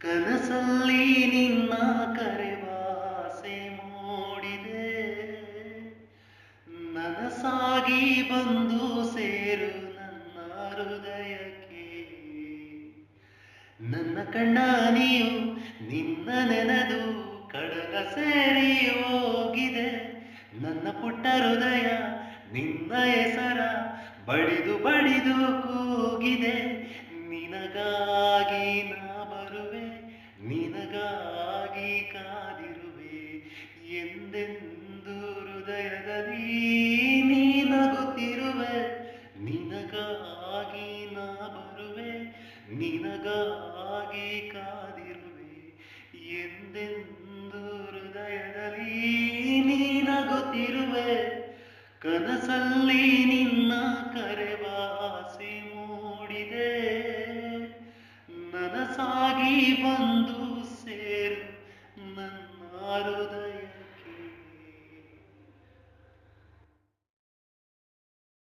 ಕನಸಲ್ಲಿ ನಿನ್ನ ಕರೆವಾಸೆ ಮೂಡಿದೆ, ನನಸಾಗಿ ಬಂದು ಸೇರು ನನ್ನ ಹೃದಯಕ್ಕೆ. ನನ್ನ ಕಣ್ಣ ನೀಯು ನಿನ್ನ ನೆನೆದು ಕಡಲ ಸೇರಿ ಹೋಗಿದೆ, ನನ್ನ ಪುಟ್ಟ ಹೃದಯ ನಿನ್ನ ಹೆಸರ ಬಡಿದು ಬಡಿದು ಕೂಗಿದೆ. ನಿನಗಾಗಿ ನಾ ಬರುವೆ, ನಿನಗಾಗಿ ಕಾದಿರುವೆ, ಎಂದೆಂದು ಹೃದಯದಲ್ಲಿ ನೀ ನಗುತ್ತಿರುವೆ. ನಿನಗಾಗಿ ನಾ ಬರುವೆ, ನಿನಗಾಗಿ ಕಾದಿರುವೆ, ಎಂದೆಂದು ಹೃದಯದಲ್ಲಿ ನೀ ನಗುತ್ತಿರುವೆ. ಕನಸಲ್ಲಿ ನಿನ್ನ ಕರೆವಾಸೆ ಮೂಡಿದೆ, ನನಸಾಗಿ ಬಂದು ಸೇರು ನನ್ನ ಹೃದಯ.